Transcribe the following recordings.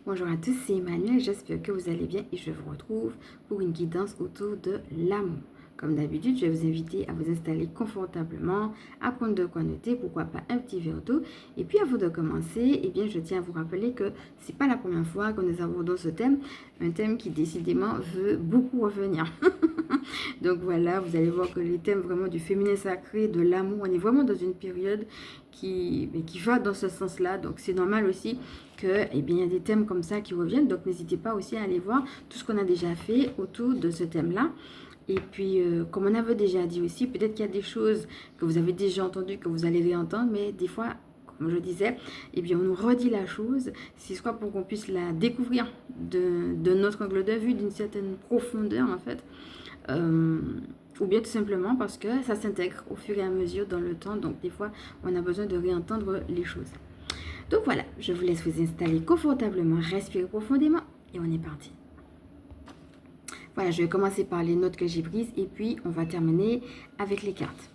Bonjour à tous, c'est Emmanuel, j'espère que vous allez bien et je vous retrouve pour une guidance autour de l'amour. Comme d'habitude, je vais vous inviter à vous installer confortablement, à prendre de quoi noter, pourquoi pas un petit verre d'eau. Et puis avant de commencer, je tiens à vous rappeler que c'est pas la première fois que nous abordons ce thème, un thème qui décidément veut beaucoup revenir. Donc voilà, vous allez voir que les thèmes vraiment du féminin sacré, de l'amour, on est vraiment dans une période qui va dans ce sens-là. Donc c'est normal aussi que, il y a des thèmes comme ça qui reviennent. Donc n'hésitez pas aussi à aller voir tout ce qu'on a déjà fait autour de ce thème-là. Et puis, comme on avait déjà dit aussi, peut-être qu'il y a des choses que vous avez déjà entendues, que vous allez réentendre, mais des fois, comme je disais, on nous redit la chose, c'est soit pour qu'on puisse la découvrir de notre angle de vue, d'une certaine profondeur en fait, ou bien tout simplement parce que ça s'intègre au fur et à mesure dans le temps, donc des fois, on a besoin de réentendre les choses. Donc voilà, je vous laisse vous installer confortablement, respirer profondément et on est parti. Voilà, je vais commencer par les notes que j'ai prises et puis on va terminer avec les cartes.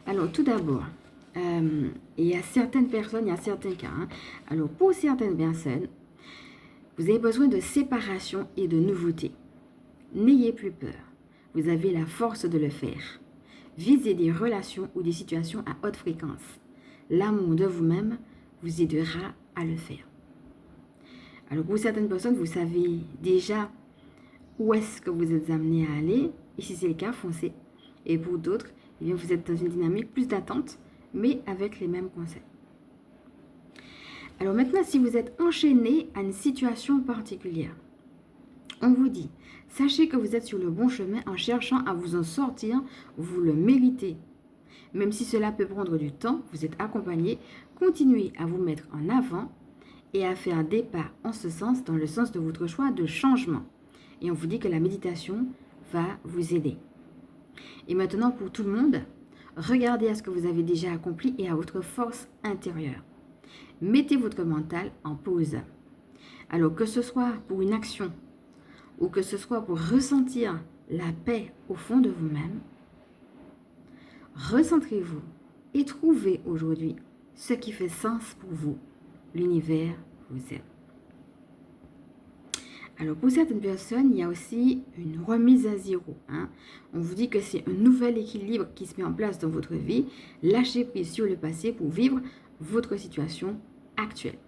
Alors tout d'abord, il y a certaines personnes, il y a certains cas. Alors pour certaines personnes, vous avez besoin de séparation et de nouveauté. N'ayez plus peur. Vous avez la force de le faire. Visez des relations ou des situations à haute fréquence. L'amour de vous-même vous aidera à le faire. Alors pour certaines personnes, vous savez déjà où est-ce que vous êtes amené à aller. Et si c'est le cas, foncez. Et pour d'autres, vous êtes dans une dynamique plus d'attente, mais avec les mêmes conseils. Alors maintenant, si vous êtes enchaîné à une situation particulière, on vous dit, sachez que vous êtes sur le bon chemin en cherchant à vous en sortir, vous le méritez. Même si cela peut prendre du temps, vous êtes accompagné, continuez à vous mettre en avant et à faire des pas en ce sens, dans le sens de votre choix de changement. Et on vous dit que la méditation va vous aider. Et maintenant, pour tout le monde, regardez à ce que vous avez déjà accompli et à votre force intérieure. Mettez votre mental en pause. Alors que ce soit pour une action ou que ce soit pour ressentir la paix au fond de vous-même, recentrez-vous et trouvez aujourd'hui ce qui fait sens pour vous. L'univers vous aime. Alors pour certaines personnes, il y a aussi une remise à zéro. On vous dit que c'est un nouvel équilibre qui se met en place dans votre vie. Lâchez prise sur le passé pour vivre votre situation actuelle.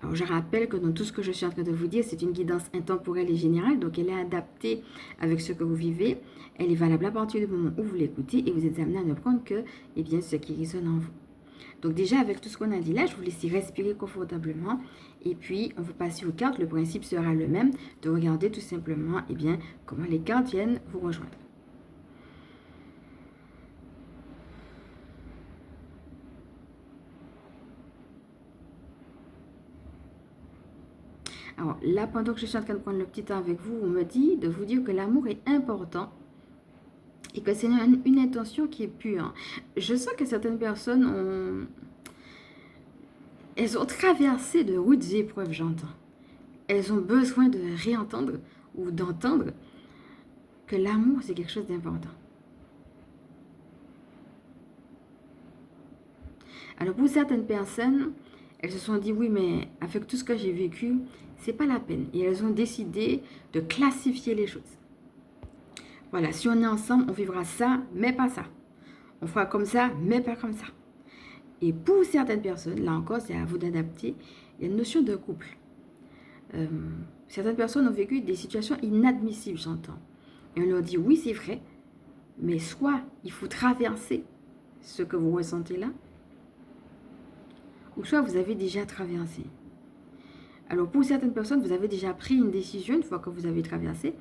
Alors je rappelle que dans tout ce que je suis en train de vous dire, c'est une guidance intemporelle et générale, donc elle est adaptée avec ce que vous vivez. Elle est valable à partir du moment où vous l'écoutez et vous êtes amené à ne prendre que ce qui résonne en vous. Donc déjà, avec tout ce qu'on a dit là, je vous laisse respirer confortablement. Et puis, on va passer aux cartes. Le principe sera le même, de regarder tout simplement comment les cartes viennent vous rejoindre. Alors là, pendant que je suis en train de prendre le petit temps avec vous, on me dit de vous dire que l'amour est important et que c'est une intention qui est pure. Je sens que certaines personnes elles ont traversé de rudes épreuves, j'entends. Elles ont besoin de réentendre ou d'entendre que l'amour, c'est quelque chose d'important. Alors pour certaines personnes, elles se sont dit, oui, mais avec tout ce que j'ai vécu, c'est pas la peine. Et elles ont décidé de classifier les choses. Voilà, si on est ensemble, on vivra ça, mais pas ça. On fera comme ça, mais pas comme ça. Et pour certaines personnes, là encore, c'est à vous d'adapter, il y a une notion de couple. Certaines personnes ont vécu des situations inadmissibles, j'entends. Et on leur dit, oui, c'est vrai, mais soit il faut traverser ce que vous ressentez là, ou soit vous avez déjà traversé. Alors pour certaines personnes, vous avez déjà pris une décision une fois que vous avez traversé.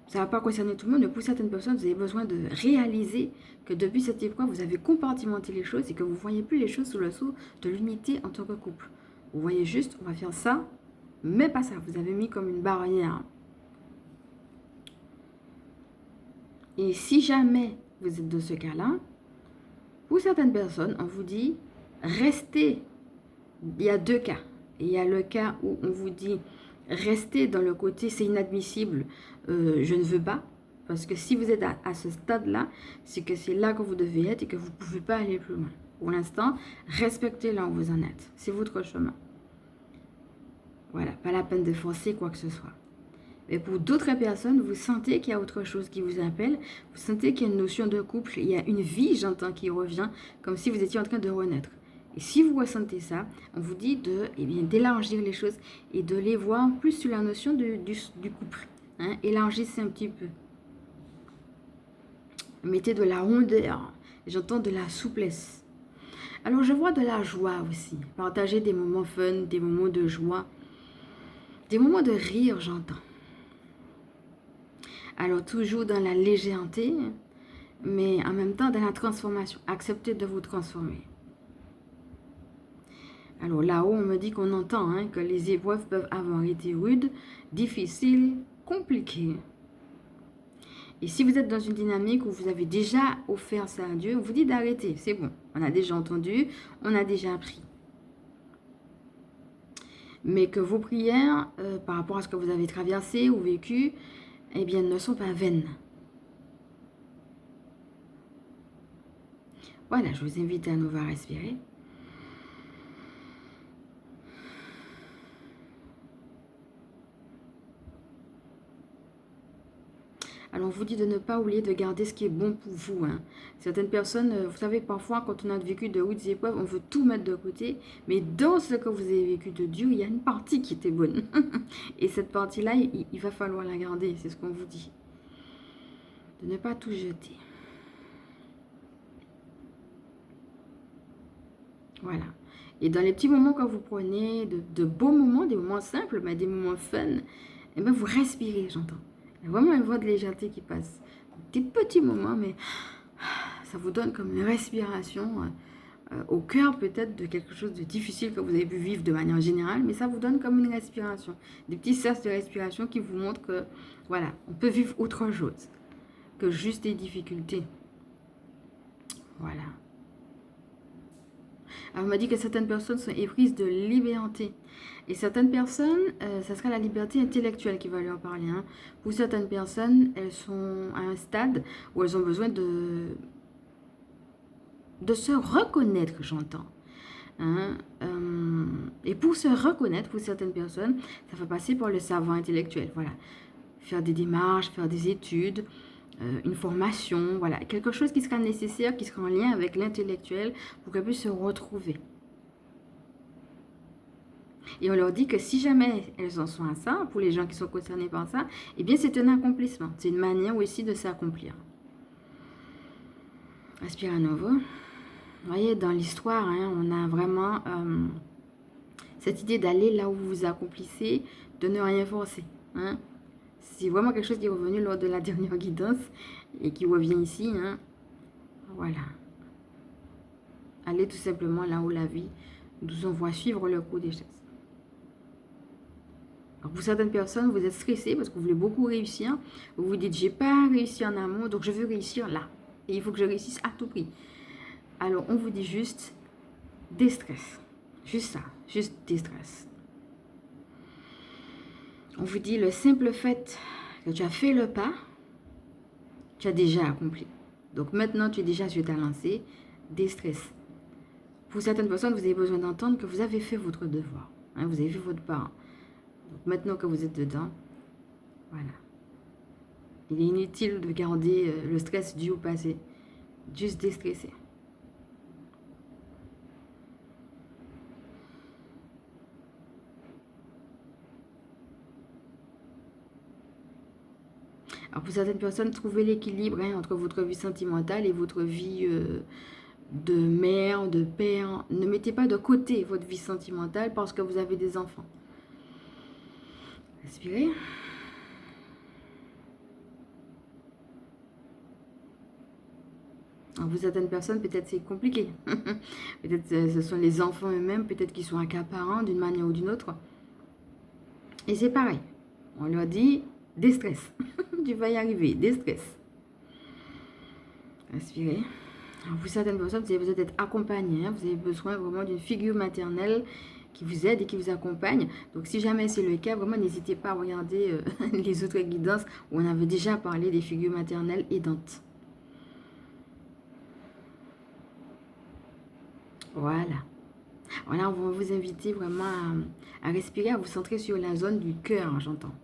Ça ne va pas concerner tout le monde, mais pour certaines personnes, vous avez besoin de réaliser que depuis cette épreuve, vous avez compartimenté les choses et que vous ne voyez plus les choses sous le sceau de l'unité en tant que couple. Vous voyez juste, on va faire ça, mais pas ça. Vous avez mis comme une barrière. Et si jamais vous êtes dans ce cas-là, pour certaines personnes, on vous dit, restez. Il y a deux cas. Il y a le cas où on vous dit, restez dans le côté, c'est inadmissible, je ne veux pas. Parce que si vous êtes à ce stade-là, c'est que c'est là que vous devez être et que vous ne pouvez pas aller plus loin. Pour l'instant, respectez là où vous en êtes. C'est votre chemin. Voilà, pas la peine de forcer quoi que ce soit. Mais pour d'autres personnes, vous sentez qu'il y a autre chose qui vous appelle, vous sentez qu'il y a une notion de couple, il y a une vie, j'entends, qui revient, comme si vous étiez en train de renaître. Et si vous ressentez ça, on vous dit d'élargir les choses et de les voir plus sur la notion du couple. Hein? Élargissez un petit peu. Mettez de la rondeur, j'entends de la souplesse. Alors je vois de la joie aussi. Partagez des moments fun, des moments de joie, des moments de rire, j'entends. Alors toujours dans la légèreté, mais en même temps dans la transformation. Acceptez de vous transformer. Alors là-haut, on me dit qu'on entend que les épreuves peuvent avoir été rudes, difficiles, compliquées. Et si vous êtes dans une dynamique où vous avez déjà offert ça à Dieu, on vous dit d'arrêter. C'est bon, on a déjà entendu, on a déjà appris. Mais que vos prières, par rapport à ce que vous avez traversé ou vécu, eh bien, ne sont pas vaines. Voilà, je vous invite à nouveau à respirer. Alors, on vous dit de ne pas oublier de garder ce qui est bon pour vous. Hein. Certaines personnes, vous savez, parfois, quand on a vécu de hautes épreuves, on veut tout mettre de côté. Mais dans ce que vous avez vécu de Dieu, il y a une partie qui était bonne. Et cette partie-là, il va falloir la garder. C'est ce qu'on vous dit. De ne pas tout jeter. Voilà. Et dans les petits moments que vous prenez, de beaux moments, des moments simples, mais des moments fun, eh bien, vous respirez, j'entends. Il y a vraiment une voix de légèreté qui passe. Des petits moments, mais ça vous donne comme une respiration au cœur peut-être de quelque chose de difficile que vous avez pu vivre de manière générale, mais ça vous donne comme une respiration. Des petits sas de respiration qui vous montrent que, voilà, on peut vivre autre chose que juste des difficultés. Voilà. Alors, on m'a dit que certaines personnes sont éprises de liberté. Et certaines personnes, ça sera la liberté intellectuelle qui va leur parler. Hein. Pour certaines personnes, elles sont à un stade où elles ont besoin de se reconnaître, j'entends. Hein. Et pour se reconnaître, pour certaines personnes, ça va passer par le savoir intellectuel. Voilà. Faire des démarches, faire des études, une formation, voilà, quelque chose qui sera nécessaire, qui sera en lien avec l'intellectuel pour qu'elles puissent se retrouver. Et on leur dit que si jamais elles en sont à ça, pour les gens qui sont concernés par ça, eh bien c'est un accomplissement. C'est une manière aussi de s'accomplir. Respire à nouveau. Vous voyez, dans l'histoire, hein, on a vraiment cette idée d'aller là où vous vous accomplissez, de ne rien forcer. Hein. C'est vraiment quelque chose qui est revenu lors de la dernière guidance et qui revient ici. Hein. Voilà. Allez tout simplement là où la vie nous envoie suivre le cours des choses. Alors pour certaines personnes, vous êtes stressé parce que vous voulez beaucoup réussir. Vous vous dites, j'ai pas réussi en amour, donc je veux réussir là. Et il faut que je réussisse à tout prix. Alors on vous dit juste, déstress. Juste ça, juste déstress. On vous dit, le simple fait que tu as fait le pas, tu as déjà accompli. Donc maintenant, tu es déjà sur ta lancée, déstress. Pour certaines personnes, vous avez besoin d'entendre que vous avez fait votre devoir. Hein, vous avez fait votre part. Donc maintenant que vous êtes dedans, voilà. Il est inutile de garder le stress dû au passé. Juste déstresser. Alors pour certaines personnes, trouvez l'équilibre entre votre vie sentimentale et votre vie de mère, de père. Ne mettez pas de côté votre vie sentimentale parce que vous avez des enfants. Respirez. Alors pour certaines personnes, peut-être c'est compliqué. Peut-être ce sont les enfants eux-mêmes, peut-être qu'ils sont accaparants d'une manière ou d'une autre. Et c'est pareil. On leur dit, déstress. Tu vas y arriver, déstress. Respirez. Alors pour certaines personnes, vous avez besoin d'être accompagné. Vous avez besoin vraiment d'une figure maternelle qui vous aide et qui vous accompagne. Donc si jamais c'est le cas, vraiment n'hésitez pas à regarder les autres guidances où on avait déjà parlé des figures maternelles aidantes. Voilà. Voilà, on va vous inviter vraiment à respirer, à vous centrer sur la zone du cœur, hein, j'entends.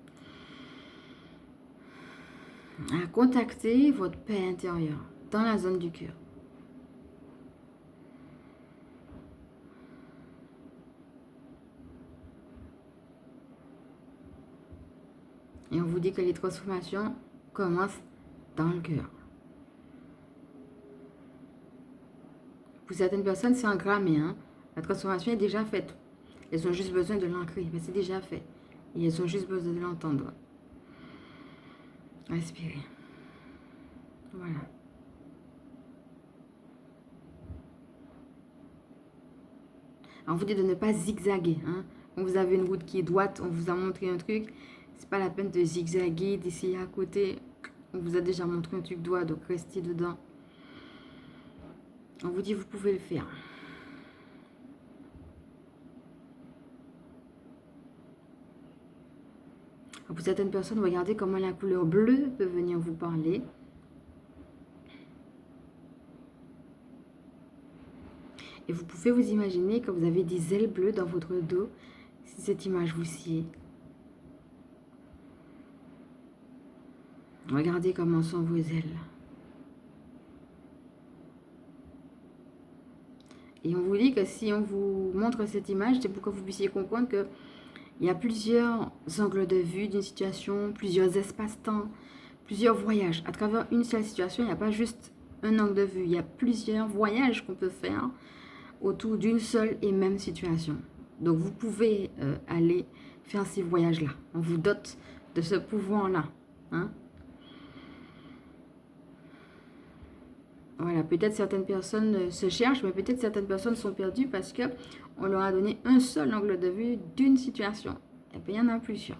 À contacter votre paix intérieure dans la zone du cœur. Et on vous dit que les transformations commencent dans le cœur. Pour certaines personnes, c'est engrammé. Hein? La transformation est déjà faite. Elles ont juste besoin de l'ancrer, mais c'est déjà fait. Et elles ont juste besoin de l'entendre. Respirez. Voilà. On vous dit de ne pas zigzaguer. Hein? Quand vous avez une route qui est droite, on vous a montré un truc. C'est pas la peine de zigzaguer, d'essayer à côté. On vous a déjà montré un truc droit, donc restez dedans. On vous dit vous pouvez le faire. Pour certaines personnes, regardez comment la couleur bleue peut venir vous parler. Et vous pouvez vous imaginer que vous avez des ailes bleues dans votre dos, si cette image vous sied. Regardez comment sont vos ailes. Et on vous dit que si on vous montre cette image, c'est pour que vous puissiez comprendre que il y a plusieurs angles de vue d'une situation, plusieurs espaces-temps, plusieurs voyages. À travers une seule situation, il n'y a pas juste un angle de vue. Il y a plusieurs voyages qu'on peut faire autour d'une seule et même situation. Donc, vous pouvez aller faire ces voyages-là. On vous dote de ce pouvoir-là. Hein? Voilà, peut-être certaines personnes se cherchent, mais peut-être certaines personnes sont perdues parce qu'on leur a donné un seul angle de vue d'une situation. Et puis, il y en a plusieurs.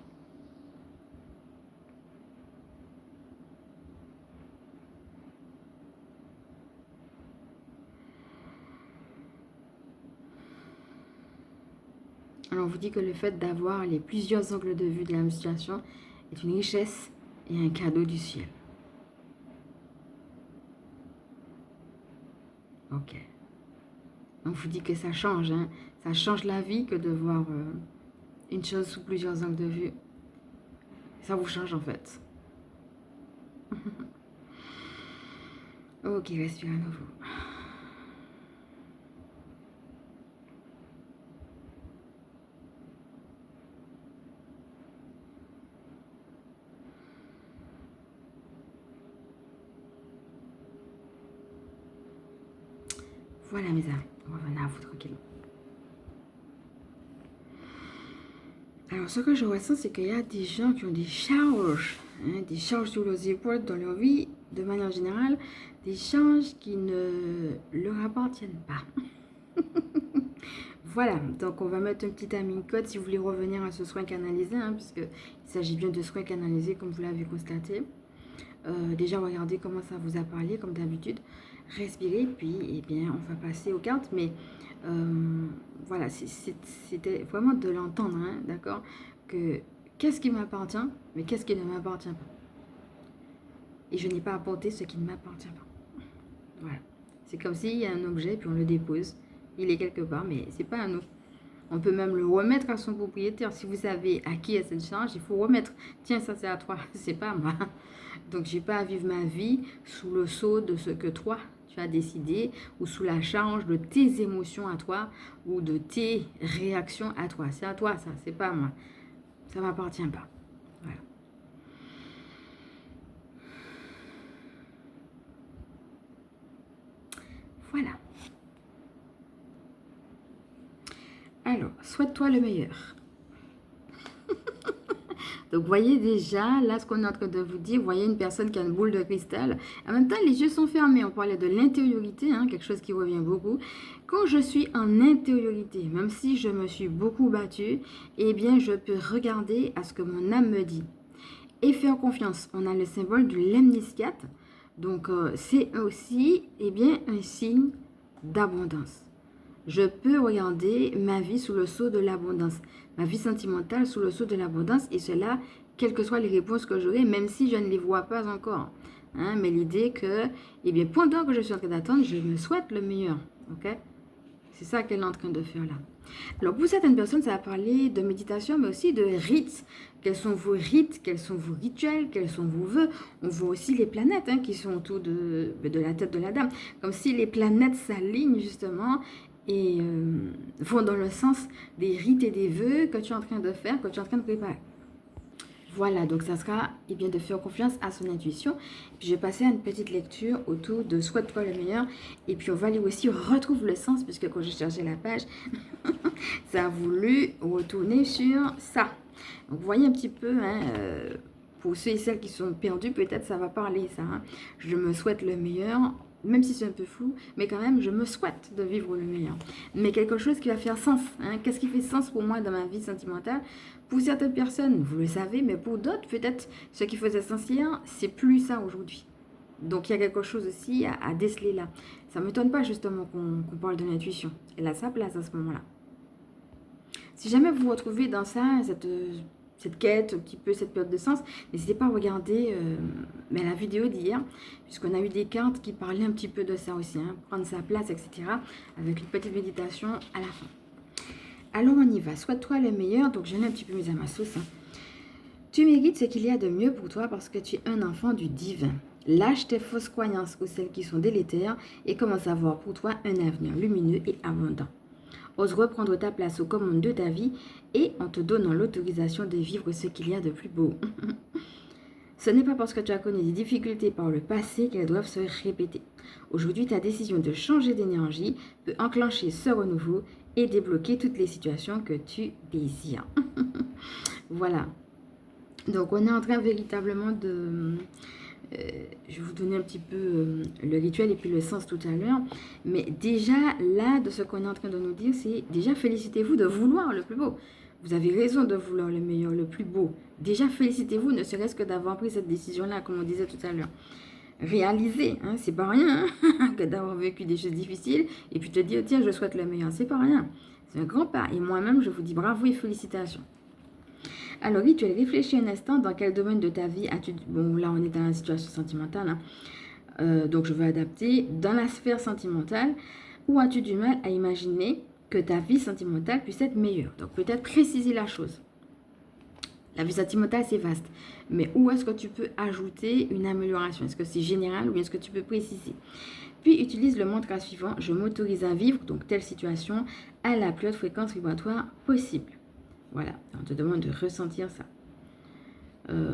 Alors, on vous dit que le fait d'avoir les plusieurs angles de vue de la même situation est une richesse et un cadeau du ciel. Ok. On vous dit que ça change, hein. Ça change la vie que de voir une chose sous plusieurs angles de vue. Ça vous change en fait. Ok, respirez à nouveau. Voilà mes amis, revenez à vous tranquillement. Alors ce que je ressens, c'est qu'il y a des gens qui ont des charges, hein, des charges sur leurs épaules dans leur vie, de manière générale, des charges qui ne leur appartiennent pas. Voilà, donc on va mettre un petit timing code si vous voulez revenir à ce soin canalisé, hein, puisqu'il s'agit bien de soins canalisés comme vous l'avez constaté. Déjà, regardez comment ça vous a parlé, comme d'habitude. Respirez, puis eh bien, on va passer aux cartes. Mais voilà, c'était vraiment de l'entendre, hein, d'accord? Que qu'est-ce qui m'appartient, mais qu'est-ce qui ne m'appartient pas? Et je n'ai pas apporté ce qui ne m'appartient pas. Voilà. C'est comme s'il y a un objet, puis on le dépose. Il est quelque part, mais c'est pas à nous. On peut même le remettre à son propriétaire. Si vous savez à qui est cette charge, il faut remettre. Tiens, ça c'est à toi, c'est pas à moi. Donc, j'ai pas à vivre ma vie sous le sceau de ce que toi, tu as décidé, ou sous la charge de tes émotions à toi, ou de tes réactions à toi. C'est à toi, ça, c'est pas à moi. Ça m'appartient pas. Voilà. Voilà. Alors, souhaite-toi le meilleur. Donc, voyez déjà, là, ce qu'on est en train de vous dire, vous voyez une personne qui a une boule de cristal. En même temps, les yeux sont fermés. On parlait de l'intériorité, hein, quelque chose qui revient beaucoup. Quand je suis en intériorité, même si je me suis beaucoup battue, eh bien, je peux regarder à ce que mon âme me dit. Et faire confiance. On a le symbole du lemniscate. Donc, c'est aussi, eh bien, un signe d'abondance. Je peux regarder ma vie sous le sceau de l'abondance, ma vie sentimentale sous le sceau de l'abondance, et cela, quelles que soient les réponses que j'aurai, même si je ne les vois pas encore. Hein, mais l'idée que, eh bien, pendant que je suis en train d'attendre, je me souhaite le meilleur. Ok? C'est ça qu'elle est en train de faire là. Alors pour certaines personnes, ça va parler de méditation, mais aussi de rites. Quels sont vos rites, quels sont vos rituels, quels sont vos vœux. On voit aussi les planètes qui sont autour de la tête de la dame. Comme si les planètes s'alignent justement et vont dans le sens des rites et des vœux que tu es en train de faire, que tu es en train de préparer. Voilà, donc ça sera bien de faire confiance à son intuition. Puis je vais passer à une petite lecture autour de souhaite-toi le meilleur. Et puis on va aller aussi retrouve le sens, puisque quand j'ai cherché la page, ça a voulu retourner sur ça. Donc vous voyez un petit peu, pour ceux et celles qui sont perdus, peut-être ça va parler ça. Je me souhaite le meilleur, même si c'est un peu flou, mais quand même, je me souhaite de vivre le meilleur. Mais quelque chose qui va faire sens. Qu'est-ce qui fait sens pour moi dans ma vie sentimentale? Pour certaines personnes, vous le savez, mais pour d'autres, peut-être, ce qui faisait sens hier, c'est plus ça aujourd'hui. Donc, il y a quelque chose aussi à déceler là. Ça ne m'étonne pas justement qu'on parle de l'intuition. Elle a sa place à ce moment-là. Si jamais vous vous retrouvez dans ça, cette quête, un petit peu cette perte de sens, n'hésitez pas à regarder la vidéo d'hier, puisqu'on a eu des cartes qui parlaient un petit peu de ça aussi, prendre sa place, etc., avec une petite méditation à la fin. Alors on y va, souhaite-toi le meilleur, donc je l'ai un petit peu mise à ma sauce. Tu mérites ce qu'il y a de mieux pour toi parce que tu es un enfant du divin. Lâche tes fausses croyances ou celles qui sont délétères et commence à voir pour toi un avenir lumineux et abondant. Ose reprendre ta place aux commandes de ta vie et en te donnant l'autorisation de vivre ce qu'il y a de plus beau. Ce n'est pas parce que tu as connu des difficultés par le passé qu'elles doivent se répéter. Aujourd'hui, ta décision de changer d'énergie peut enclencher ce renouveau et débloquer toutes les situations que tu désires. Voilà. Donc, on est en train véritablement de... je vais vous donner un petit peu le rituel et puis le sens tout à l'heure. Mais déjà, là, de ce qu'on est en train de nous dire, c'est déjà félicitez-vous de vouloir le plus beau. Vous avez raison de vouloir le meilleur, le plus beau. Déjà, félicitez-vous, ne serait-ce que d'avoir pris cette décision-là, comme on disait tout à l'heure. Réaliser, c'est pas rien que d'avoir vécu des choses difficiles et puis te dire, tiens, je souhaite le meilleur. C'est pas rien. C'est un grand pas. Et moi-même, je vous dis bravo et félicitations. Alors, rituel, réfléchis un instant dans quel domaine de ta vie as-tu... Bon, là, on est dans la situation sentimentale. Donc, je vais adapter. Dans la sphère sentimentale, où as-tu du mal à imaginer que ta vie sentimentale puisse être meilleure? Donc, peut-être préciser la chose. La vie sentimentale, c'est vaste. Mais où est-ce que tu peux ajouter une amélioration? Est-ce que c'est général ou bien est-ce que tu peux préciser? Puis, utilise le mantra suivant. Je m'autorise à vivre, donc telle situation, à la plus haute fréquence vibratoire possible. Voilà, on te demande de ressentir ça.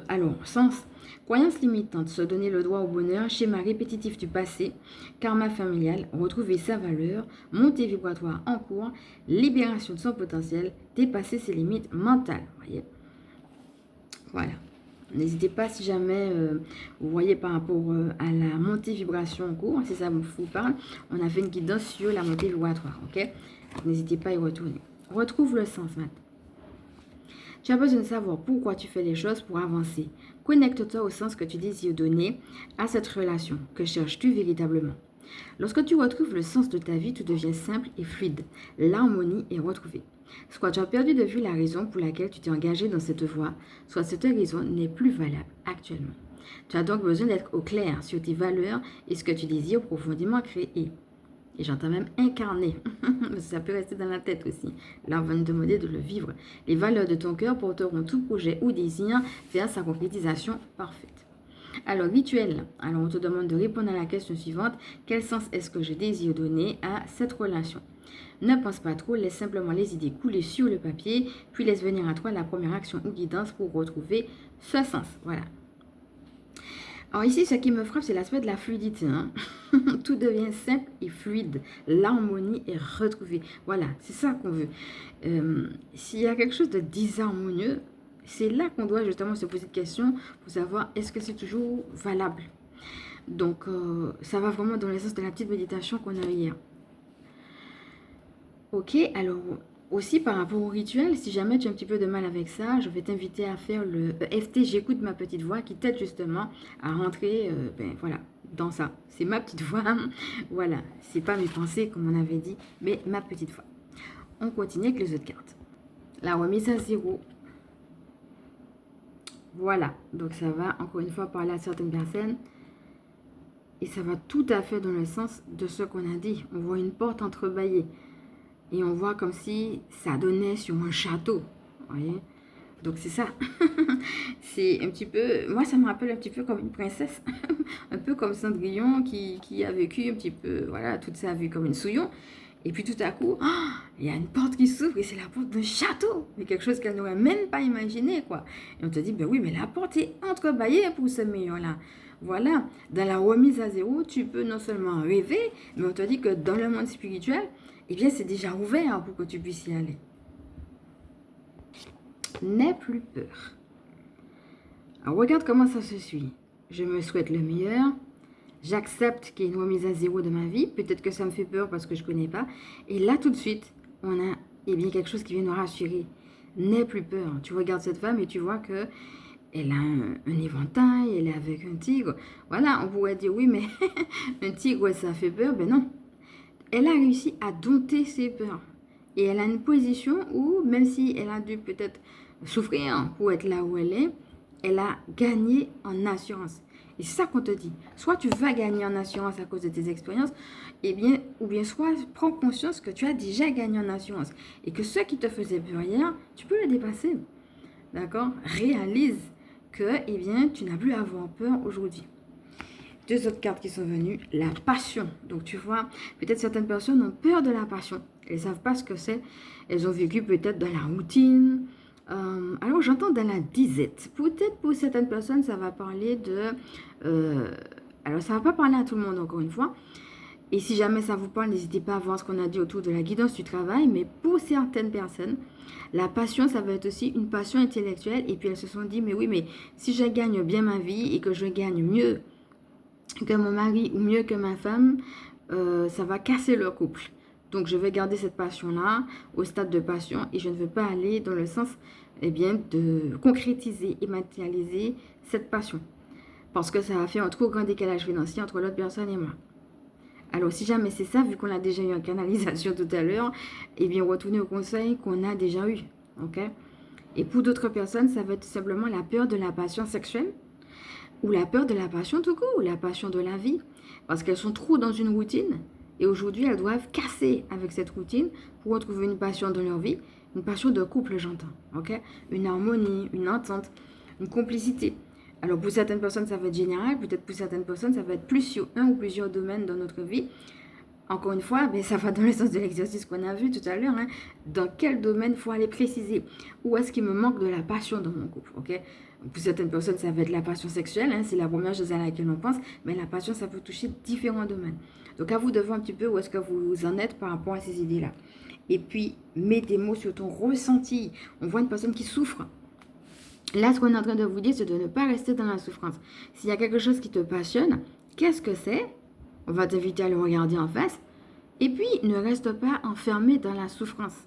Alors, sens. Croyance limitante, se donner le droit au bonheur, schéma répétitif du passé, karma familial, retrouver sa valeur, montée vibratoire en cours, libération de son potentiel, dépasser ses limites mentales. Voyez. Voilà. N'hésitez pas si jamais vous voyez par rapport à la montée vibration en cours, si ça vous parle, on a fait une guidance sur la montée vibratoire, ok? N'hésitez pas à y retourner. Retrouve le sens maintenant. Tu as besoin de savoir pourquoi tu fais les choses pour avancer. Connecte-toi au sens que tu désires donner à cette relation. Que cherches-tu véritablement? Lorsque tu retrouves le sens de ta vie, tout devient simple et fluide. L'harmonie est retrouvée. Soit tu as perdu de vue la raison pour laquelle tu t'es engagé dans cette voie, soit cette raison n'est plus valable actuellement. Tu as donc besoin d'être au clair sur tes valeurs et ce que tu désires profondément créer. Et j'entends même incarner. Ça peut rester dans la tête aussi. Là, on va nous demander de le vivre. Les valeurs de ton cœur porteront tout projet ou désir vers sa concrétisation parfaite. Alors, rituel. Alors, on te demande de répondre à la question suivante. Quel sens est-ce que je désire donner à cette relation? Ne pense pas trop, laisse simplement les idées couler sur le papier, puis laisse venir à toi la première action ou guidance pour retrouver ce sens. Voilà. Alors ici, ce qui me frappe, c'est l'aspect de la fluidité. Tout devient simple et fluide. L'harmonie est retrouvée. Voilà, c'est ça qu'on veut. S'il y a quelque chose de disharmonieux, c'est là qu'on doit justement se poser de questions pour savoir est-ce que c'est toujours valable. Donc, ça va vraiment dans le sens de la petite méditation qu'on a eu hier. Ok, alors... Aussi, par rapport au rituel, si jamais tu as un petit peu de mal avec ça, je vais t'inviter à faire le EFT J'écoute ma petite voix qui t'aide justement à rentrer voilà, dans ça. C'est ma petite voix. Voilà, c'est pas mes pensées comme on avait dit, mais ma petite voix. On continue avec les autres cartes. La remise à zéro. Voilà, donc ça va encore une fois parler à certaines personnes. Et ça va tout à fait dans le sens de ce qu'on a dit. On voit une porte entrebâillée. et on voit comme si ça donnait sur un château. Vous voyez? Donc c'est ça. C'est un petit peu... Moi, ça me rappelle un petit peu comme une princesse. Un peu comme Cendrillon qui a vécu un petit peu, voilà, toute sa vie comme une souillon. Et puis tout à coup, il y a une porte qui s'ouvre et c'est la porte d'un château. Mais quelque chose qu'elle n'aurait même pas imaginé, quoi. Et on te dit, ben oui, mais la porte est entrebâillée pour ce million-là. Voilà, dans la remise à zéro, tu peux non seulement rêver, mais on te dit que dans le monde spirituel, eh bien, c'est déjà ouvert pour que tu puisses y aller. N'aie plus peur. Alors, regarde comment ça se suit. Je me souhaite le meilleur. J'accepte qu'il y ait une remise à zéro de ma vie. Peut-être que ça me fait peur parce que je ne connais pas. Et là, tout de suite, on a bien, quelque chose qui vient nous rassurer. N'aie plus peur. Tu regardes cette femme et tu vois que elle a un éventail, elle est avec un tigre. Voilà, on pourrait dire, oui, mais un tigre, ça fait peur. Ben non. Elle a réussi à dompter ses peurs. Et elle a une position où, même si elle a dû peut-être souffrir pour être là où elle a gagné en assurance. Et c'est ça qu'on te dit. Soit tu vas gagner en assurance à cause de tes expériences, ou bien soit prends conscience que tu as déjà gagné en assurance. Et que ce qui te faisait peur hier, tu peux le dépasser. D'accord? Réalise que, tu n'as plus à avoir peur aujourd'hui. Deux autres cartes qui sont venues, la passion. Donc tu vois, peut-être certaines personnes ont peur de la passion. Elles ne savent pas ce que c'est. Elles ont vécu peut-être dans la routine. Alors j'entends dans la disette. Peut-être pour certaines personnes, ça va parler de... alors ça ne va pas parler à tout le monde encore une fois. Et si jamais ça vous parle, n'hésitez pas à voir ce qu'on a dit autour de la guidance du travail. Mais pour certaines personnes, la passion, ça va être aussi une passion intellectuelle. Et puis elles se sont dit, mais oui, mais si je gagne bien ma vie et que je gagne mieux que mon mari ou mieux que ma femme, ça va casser leur couple. Donc, je vais garder cette passion-là au stade de passion et je ne veux pas aller dans le sens, de concrétiser et matérialiser cette passion. Parce que ça va faire un trop grand décalage financier entre l'autre personne et moi. Alors, si jamais c'est ça, vu qu'on a déjà eu en canalisation tout à l'heure, retournez au conseil qu'on a déjà eu. Ok? Et pour d'autres personnes, ça va être simplement la peur de la passion sexuelle ou la peur de la passion tout court, ou la passion de la vie. Parce qu'elles sont trop dans une routine. Et aujourd'hui, elles doivent casser avec cette routine pour retrouver une passion dans leur vie. Une passion de couple, j'entends. Ok? Une harmonie, une entente, une complicité. Alors, pour certaines personnes, ça va être général. Peut-être pour certaines personnes, ça va être plus sur un ou plusieurs domaines dans notre vie. Encore une fois, ça va dans le sens de l'exercice qu'on a vu tout à l'heure. Dans quel domaine il faut aller préciser? Où est-ce qu'il me manque de la passion dans mon couple? Ok? Pour certaines personnes, ça va être la passion sexuelle. C'est la première chose à laquelle on pense. Mais la passion, ça peut toucher différents domaines. Donc, à vous de voir un petit peu où est-ce que vous en êtes par rapport à ces idées-là. Et puis, mets des mots sur ton ressenti. On voit une personne qui souffre. Là, ce qu'on est en train de vous dire, c'est de ne pas rester dans la souffrance. S'il y a quelque chose qui te passionne, qu'est-ce que c'est? On va t'inviter à le regarder en face. Et puis, ne reste pas enfermé dans la souffrance.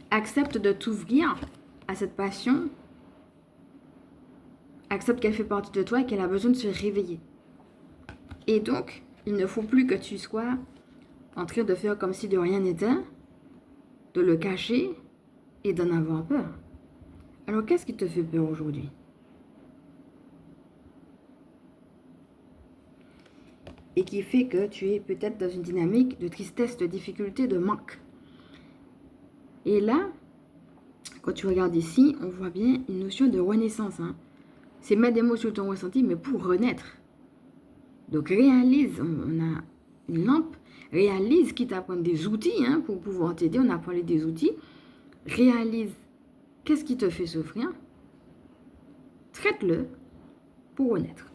Accepte de t'ouvrir à cette passion. Accepte qu'elle fait partie de toi et qu'elle a besoin de se réveiller. Et donc, il ne faut plus que tu sois en train de faire comme si de rien n'était, de le cacher et d'en avoir peur. Alors, qu'est-ce qui te fait peur aujourd'hui? Et qui fait que tu es peut-être dans une dynamique de tristesse, de difficulté, de manque. Et là, quand tu regardes ici, on voit bien une notion de renaissance. C'est mettre des mots sur ton ressenti, mais pour renaître. Donc réalise, on a une lampe, réalise quitte à prendre des outils pour pouvoir t'aider. On a parlé des outils. Réalise qu'est-ce qui te fait souffrir. Traite-le pour renaître.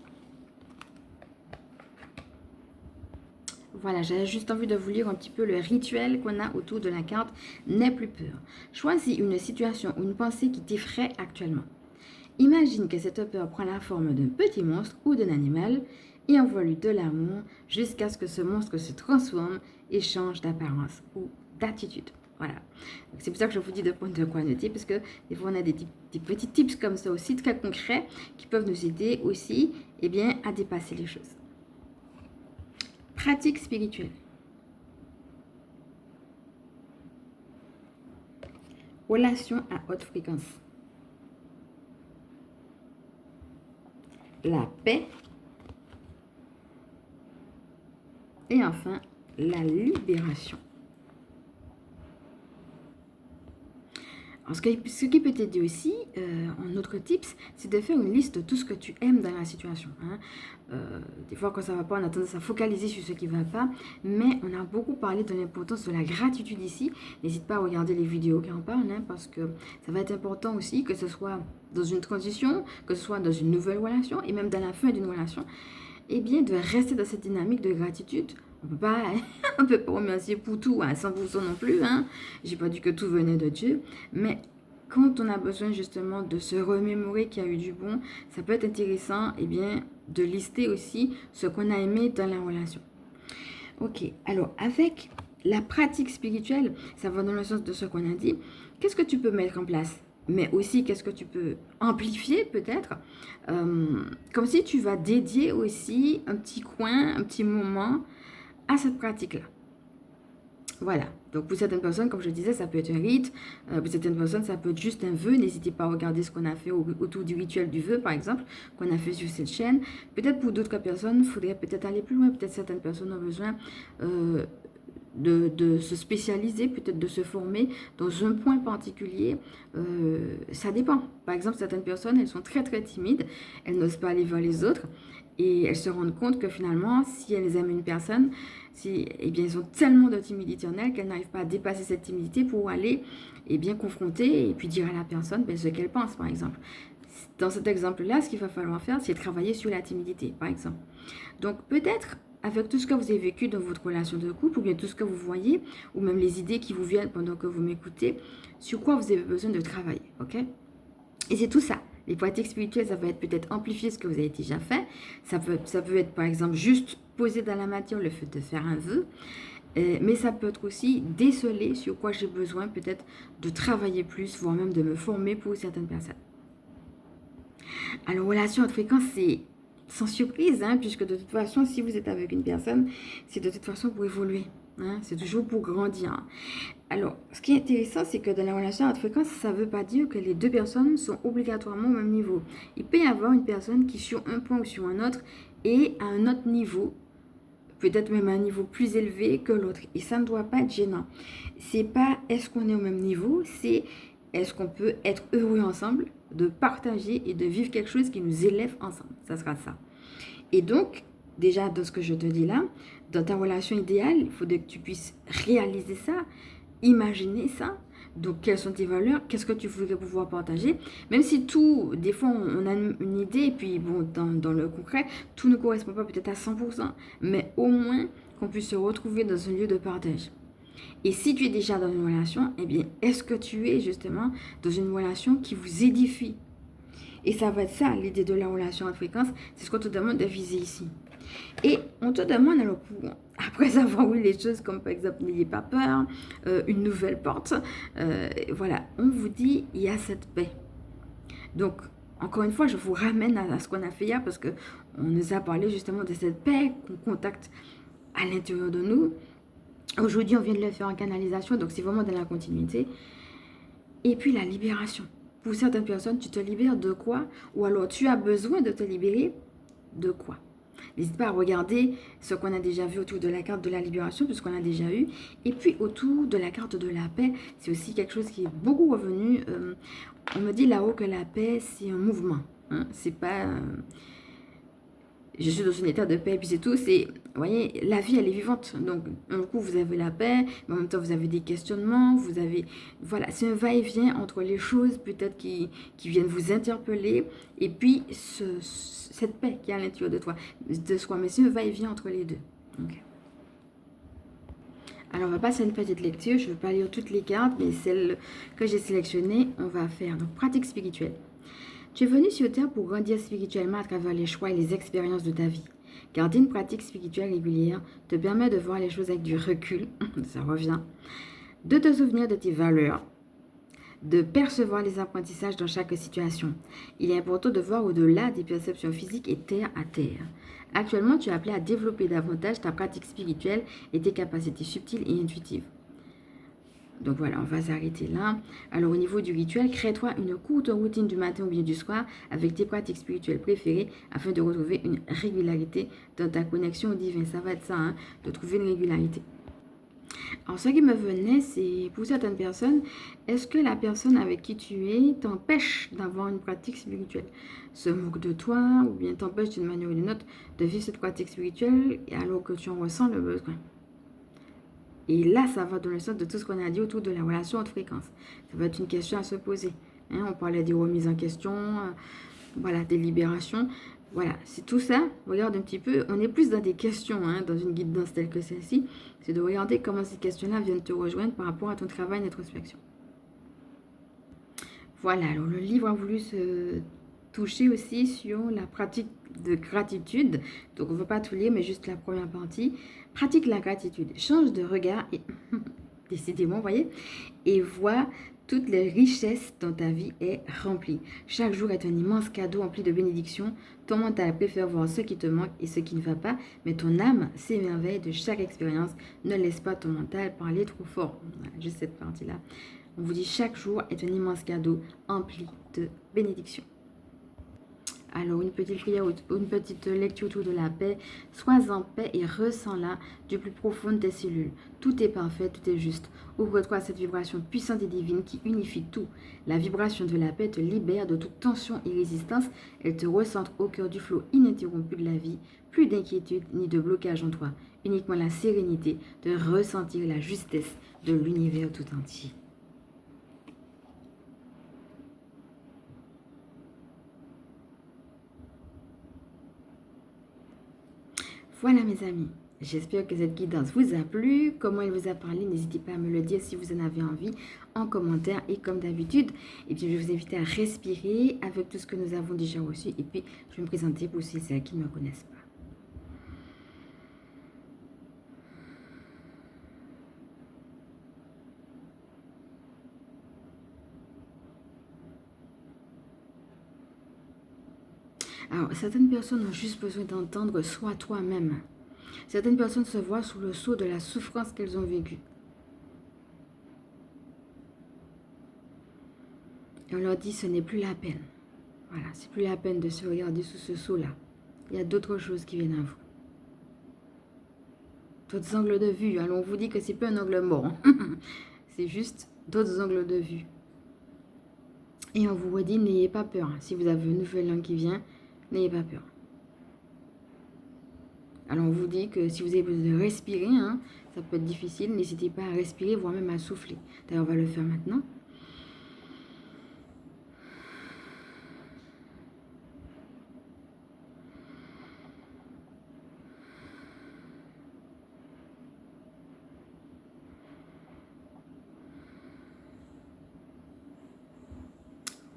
Voilà, j'avais juste envie de vous lire un petit peu le rituel qu'on a autour de la carte « N'aie plus peur ». Choisis une situation ou une pensée qui t'effraie actuellement. Imagine que cette peur prend la forme d'un petit monstre ou d'un animal et envoie-lui de l'amour jusqu'à ce que ce monstre se transforme et change d'apparence ou d'attitude. Voilà. C'est pour ça que je vous dis de prendre de quoi noter, parce que des fois on a des petits tips comme ça aussi, très concrets, qui peuvent nous aider aussi à dépasser les choses. Pratique spirituelle. Relation à haute fréquence. La paix. Et enfin, la libération. Alors, ce qui peut t'aider aussi, en autre tips, c'est de faire une liste de tout ce que tu aimes dans la situation. Hein. Des fois, quand ça ne va pas, on a tendance à focaliser sur ce qui ne va pas. Mais on a beaucoup parlé de l'importance de la gratitude ici. N'hésite pas à regarder les vidéos qui en parlent, hein, parce que ça va être important aussi, que ce soit dans une transition, que ce soit dans une nouvelle relation, et même dans la fin d'une relation, eh bien, de rester dans cette dynamique de gratitude. On ne peut pas remercier pour tout à 100% non plus. Hein. Je n'ai pas dit que tout venait de Dieu. Mais quand on a besoin justement de se remémorer qu'il y a eu du bon, ça peut être intéressant de lister aussi ce qu'on a aimé dans la relation. Ok, alors avec la pratique spirituelle, ça va dans le sens de ce qu'on a dit. Qu'est-ce que tu peux mettre en place ? Mais aussi, qu'est-ce que tu peux amplifier peut-être, comme si tu vas dédier aussi un petit coin, un petit moment à cette pratique-là. Voilà. Donc, pour certaines personnes, comme je disais, ça peut être un rite. Pour certaines personnes, ça peut être juste un vœu. N'hésitez pas à regarder ce qu'on a fait autour du rituel du vœu, par exemple, qu'on a fait sur cette chaîne. Peut-être pour d'autres personnes, il faudrait peut-être aller plus loin. Peut-être certaines personnes ont besoin de se spécialiser, peut-être de se former dans un point particulier. Ça dépend. Par exemple, certaines personnes, elles sont très très timides. Elles n'osent pas aller vers les autres. Et elles se rendent compte que finalement, si elles aiment une personne, elles ont tellement de timidité en elles qu'elles n'arrivent pas à dépasser cette timidité pour aller confronter et puis dire à la personne ce qu'elle pense, par exemple. Dans cet exemple-là, ce qu'il va falloir faire, c'est travailler sur la timidité, par exemple. Donc peut-être, avec tout ce que vous avez vécu dans votre relation de couple, ou bien tout ce que vous voyez, ou même les idées qui vous viennent pendant que vous m'écoutez, sur quoi vous avez besoin de travailler, ok ? Et c'est tout ça. Les pratiques spirituelles, ça va être peut-être amplifier ce que vous avez déjà fait. Ça peut être, par exemple, juste poser dans la matière le fait de faire un vœu. Mais ça peut être aussi déceler sur quoi j'ai besoin peut-être de travailler plus, voire même de me former pour certaines personnes. Alors, relation haute fréquence, c'est sans surprise, hein, puisque de toute façon, si vous êtes avec une personne, c'est de toute façon pour évoluer. Hein, c'est toujours pour grandir. Alors, ce qui est intéressant, c'est que dans la relation à haute fréquence, ça ne veut pas dire que les deux personnes sont obligatoirement au même niveau. Il peut y avoir une personne qui, sur un point ou sur un autre, est à un autre niveau, peut-être même à un niveau plus élevé que l'autre. Et ça ne doit pas être gênant. C'est pas est-ce qu'on est au même niveau, c'est est-ce qu'on peut être heureux ensemble, de partager et de vivre quelque chose qui nous élève ensemble. Ça sera ça. Et donc, déjà, dans ce que je te dis là, dans ta relation idéale, il faudrait que tu puisses réaliser ça, imaginer ça. Donc, quelles sont tes valeurs? Qu'est-ce que tu voudrais pouvoir partager? Même si tout, des fois, on a une idée, et puis, bon, dans le concret, tout ne correspond pas peut-être à 100%, mais au moins qu'on puisse se retrouver dans un lieu de partage. Et si tu es déjà dans une relation, est-ce que tu es justement dans une relation qui vous édifie? Et ça va être ça, l'idée de la relation à fréquence, c'est ce qu'on te demande de viser ici. Et on te demande alors, après avoir vu les choses comme par exemple, n'ayez pas peur, une nouvelle porte, voilà, on vous dit, il y a cette paix. Donc, encore une fois, je vous ramène à ce qu'on a fait hier parce qu'on nous a parlé justement de cette paix qu'on contacte à l'intérieur de nous. Aujourd'hui, on vient de le faire en canalisation, donc c'est vraiment dans la continuité. Et puis la libération. Pour certaines personnes, tu te libères de quoi? Ou alors tu as besoin de te libérer de quoi? N'hésite pas à regarder ce qu'on a déjà vu autour de la carte de la libération, puisqu'on a déjà eu. Et puis autour de la carte de la paix, c'est aussi quelque chose qui est beaucoup revenu. On me dit là-haut que la paix, c'est un mouvement. Hein? C'est pas... je suis dans un état de paix, et puis c'est tout. C'est, vous voyez, la vie, elle est vivante. Donc, un coup, vous avez la paix, mais en même temps, vous avez des questionnements, vous avez... Voilà, c'est un va-et-vient entre les choses, peut-être, qui viennent vous interpeller, et puis cette paix qui est à l'intérieur de soi. Mais c'est un va-et-vient entre les deux. Okay. Alors, on va passer à une petite lecture. Je ne vais pas lire toutes les cartes, mais celles que j'ai sélectionnées, on va faire. Donc, pratique spirituelle. Tu es venu sur Terre pour grandir spirituellement à travers les choix et les expériences de ta vie. Garder une pratique spirituelle régulière te permet de voir les choses avec du recul, ça revient, de te souvenir de tes valeurs, de percevoir les apprentissages dans chaque situation. Il est important de voir au-delà des perceptions physiques et terre à terre. Actuellement, tu es appelé à développer davantage ta pratique spirituelle et tes capacités subtiles et intuitives. Donc voilà, on va s'arrêter là. Alors au niveau du rituel, crée-toi une courte routine du matin ou bien du soir avec tes pratiques spirituelles préférées afin de retrouver une régularité dans ta connexion au divin. Ça va être ça, hein, de trouver une régularité. Alors ce qui me venait, c'est pour certaines personnes, est-ce que la personne avec qui tu es t'empêche d'avoir une pratique spirituelle, se moque de toi ou bien t'empêche d'une manière ou d'une autre de vivre cette pratique spirituelle alors que tu en ressens le besoin? Et là, ça va dans le sens de tout ce qu'on a dit autour de la relation haute fréquence. Ça va être une question à se poser. Hein, on parlait des remises en question, voilà, des libérations. Voilà, c'est tout ça. Regarde un petit peu. On est plus dans des questions, hein, dans une guidance telle que celle-ci. C'est de regarder comment ces questions-là viennent te rejoindre par rapport à ton travail d'introspection. Voilà, alors le livre a voulu se toucher aussi sur la pratique de gratitude. Donc, on ne va pas tout lire, mais juste la première partie. Pratique la gratitude. Change de regard et décidément, vous voyez, et vois toutes les richesses dont ta vie est remplie. Chaque jour est un immense cadeau empli de bénédictions. Ton mental préfère voir ce qui te manque et ce qui ne va pas, mais ton âme s'émerveille de chaque expérience. Ne laisse pas ton mental parler trop fort. Voilà, juste cette partie-là. On vous dit chaque jour est un immense cadeau empli de bénédictions. Alors, une petite prière, une petite lecture autour de la paix. Sois en paix et ressens-la du plus profond de tes cellules. Tout est parfait, tout est juste. Ouvre-toi à cette vibration puissante et divine qui unifie tout. La vibration de la paix te libère de toute tension et résistance. Elle te recentre au cœur du flot ininterrompu de la vie. Plus d'inquiétude ni de blocage en toi. Uniquement la sérénité de ressentir la justesse de l'univers tout entier. Voilà mes amis, j'espère que cette guidance vous a plu. Comment elle vous a parlé, n'hésitez pas à me le dire si vous en avez envie en commentaire. Et comme d'habitude, et puis je vais vous inviter à respirer avec tout ce que nous avons déjà reçu. Et puis je vais me présenter pour ceux et celles qui ne me connaissent pas. Alors, certaines personnes ont juste besoin d'entendre « sois toi-même ». Certaines personnes se voient sous le sceau de la souffrance qu'elles ont vécue. Et on leur dit ce n'est plus la peine. Voilà, c'est plus la peine de se regarder sous ce sceau-là. Il y a d'autres choses qui viennent à vous. D'autres angles de vue. Alors, on vous dit que c'est pas un angle mort. C'est juste d'autres angles de vue. Et on vous redit, n'ayez pas peur. Si vous avez une nouvelle langue qui vient, n'ayez pas peur. Alors, on vous dit que si vous avez besoin de respirer, hein, ça peut être difficile. N'hésitez pas à respirer, voire même à souffler. D'ailleurs, on va le faire maintenant.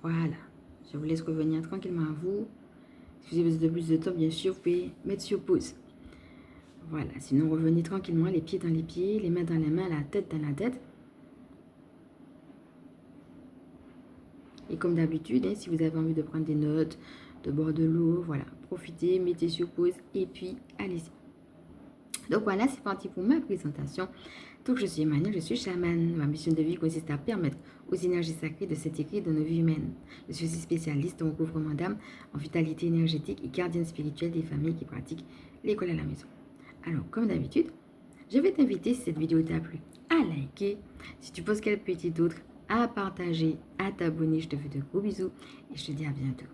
Voilà. Je vous laisse revenir tranquillement à vous. Si vous avez besoin de plus de temps, bien sûr, vous pouvez mettre sur pause. Voilà. Sinon, revenez tranquillement, les pieds dans les pieds, les mains dans les mains, la tête dans la tête. Et comme d'habitude, hein, si vous avez envie de prendre des notes, de boire de l'eau, voilà, profitez, mettez sur pause et puis allez-y. Donc voilà, c'est parti pour ma présentation. Donc je suis Emmanuel, je suis chamane. Ma mission de vie consiste à permettre aux énergies sacrées de s'intégrer dans nos vies humaines. Je suis aussi spécialiste en recouvrement d'âme, en vitalité énergétique et gardienne spirituelle des familles qui pratiquent l'école à la maison. Alors, comme d'habitude, je vais t'inviter, si cette vidéo t'a plu, à liker. Si tu poses quelques petits d'autres, à partager, à t'abonner. Je te fais de gros bisous et je te dis à bientôt.